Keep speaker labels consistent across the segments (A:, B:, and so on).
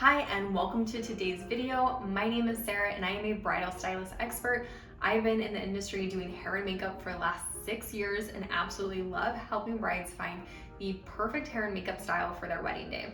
A: Hi and welcome to today's video. My name is Sarah and I am a bridal stylist expert. I've been in the industry doing hair and makeup for the last 6 years and absolutely love helping brides find the perfect hair and makeup style for their wedding day.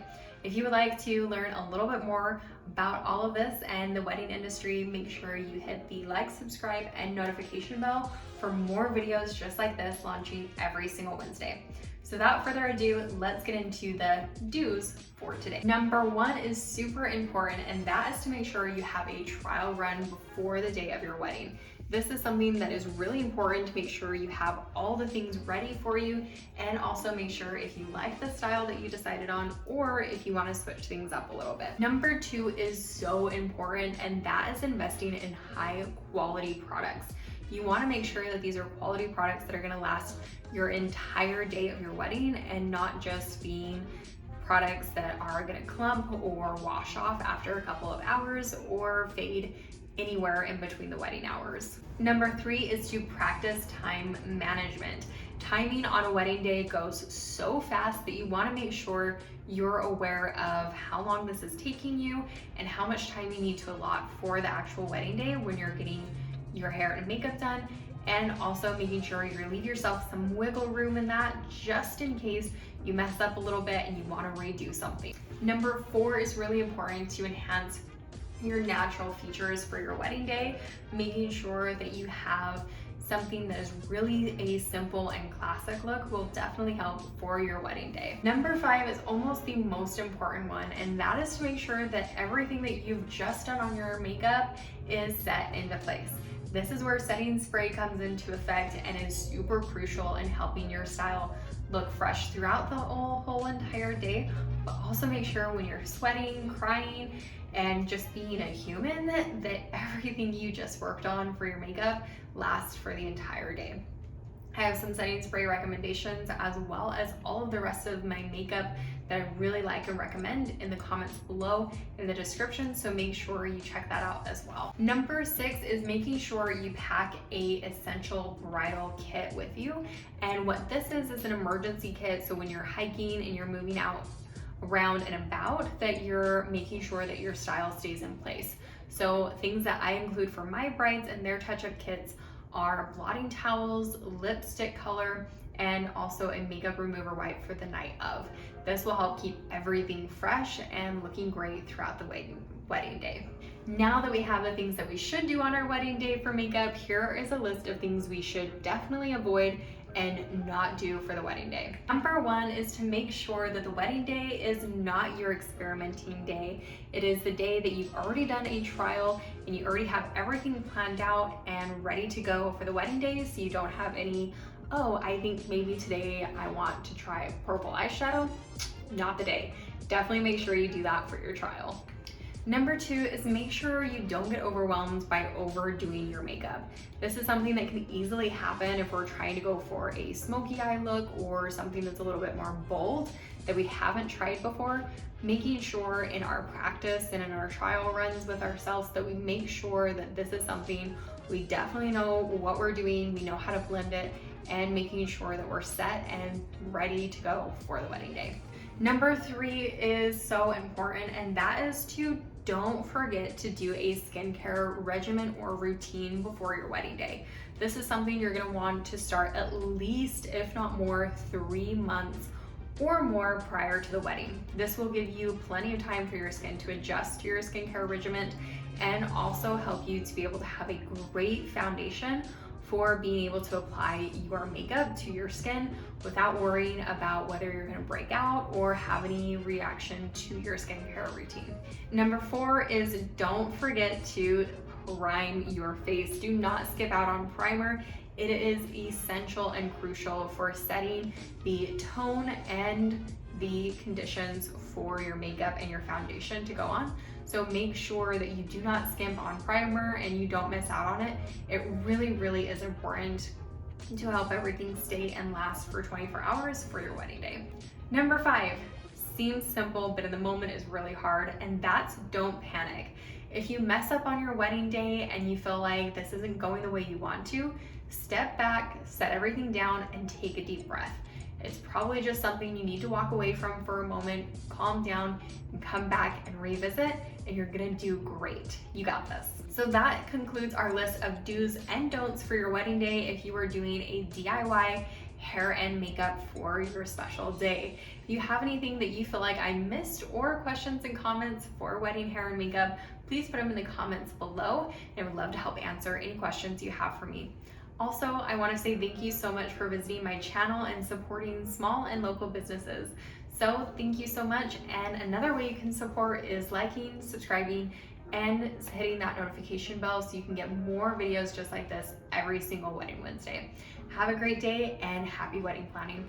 A: If you would like to learn a little bit more about all of this and the wedding industry, make sure you hit the like, subscribe, and notification bell for more videos just like this launching every single Wednesday. So without further ado, let's get into the do's for today. Number one is super important, and that is to make sure you have a trial run before the day of your wedding. This is something that is really important to make sure you have all the things ready for you, and also make sure if you like the style that you decided on or if you want to switch things up a little bit. Number two is so important, and that is investing in high quality products. You want to make sure that these are quality products that are going to last your entire day of your wedding and not just being products that are going to clump or wash off after a couple of hours or fade anywhere in between the wedding hours. Number three is to practice time management. Timing on a wedding day goes so fast that you want to make sure you're aware of how long this is taking you and how much time you need to allot for the actual wedding day when you're getting your hair and makeup done, and also making sure you leave yourself some wiggle room in that just in case you mess up a little bit and you want to redo something. Number four is really important to enhance your natural features for your wedding day, making sure that you have something that is really a simple and classic look will definitely help for your wedding day. Number five is almost the most important one, and that is to make sure that everything that you've just done on your makeup is set into place. This is where setting spray comes into effect and is super crucial in helping your style look fresh throughout the whole entire day, but also make sure when you're sweating, crying, and just being a human that everything you just worked on for your makeup lasts for the entire day. I have some setting spray recommendations as well as all of the rest of my makeup that I really like and recommend in the comments below in the description, so make sure you check that out as well. Number six is making sure you pack a essential bridal kit with you. And what this is an emergency kit, so when you're hiking and you're moving out around and about, that you're making sure that your style stays in place. So things that I include for my brides and their touch-up kits are blotting towels, lipstick color, and also a makeup remover wipe for the night of. This will help keep everything fresh and looking great throughout the wedding day. Now that we have the things that we should do on our wedding day for makeup, here is a list of things we should definitely avoid and not do for the wedding day. Number one is to make sure that the wedding day is not your experimenting day. It is the day that you've already done a trial and you already have everything planned out and ready to go for the wedding day, so you don't have any, oh, I think maybe today I want to try purple eyeshadow. Not the day. Definitely make sure you do that for your trial. Number two is make sure you don't get overwhelmed by overdoing your makeup. This is something that can easily happen if we're trying to go for a smoky eye look or something that's a little bit more bold that we haven't tried before. Making sure in our practice and in our trial runs with ourselves that we make sure that this is something we definitely know what we're doing, we know how to blend it, and making sure that we're set and ready to go for the wedding day. Number three is so important, and that is to don't forget to do a skincare regimen or routine before your wedding day. This is something you're gonna want to start at least, if not more, 3 months or more prior to the wedding. This will give you plenty of time for your skin to adjust to your skincare regimen and also help you to be able to have a great foundation for being able to apply your makeup to your skin without worrying about whether you're gonna break out or have any reaction to your skincare routine. Number four is don't forget to prime your face. Do not skip out on primer. It is essential and crucial for setting the tone and the conditions for your makeup and your foundation to go on. So make sure that you do not skimp on primer and you don't miss out on it. It really, really is important to help everything stay and last for 24 hours for your wedding day. Number five, seems simple, but in the moment is really hard, and that's don't panic. If you mess up on your wedding day and you feel like this isn't going the way you want to, step back, set everything down, and take a deep breath. It's probably just something you need to walk away from for a moment, calm down, and come back and revisit, and you're gonna do great. You got this. So that concludes our list of do's and don'ts for your wedding day if you are doing a DIY hair and makeup for your special day. If you have anything that you feel like I missed or questions and comments for wedding hair and makeup, please put them in the comments below, and I would love to help answer any questions you have for me. Also, I want to say thank you so much for visiting my channel and supporting small and local businesses. So thank you so much. And another way you can support is liking, subscribing, and hitting that notification bell so you can get more videos just like this every single Wedding Wednesday. Have a great day and happy wedding planning.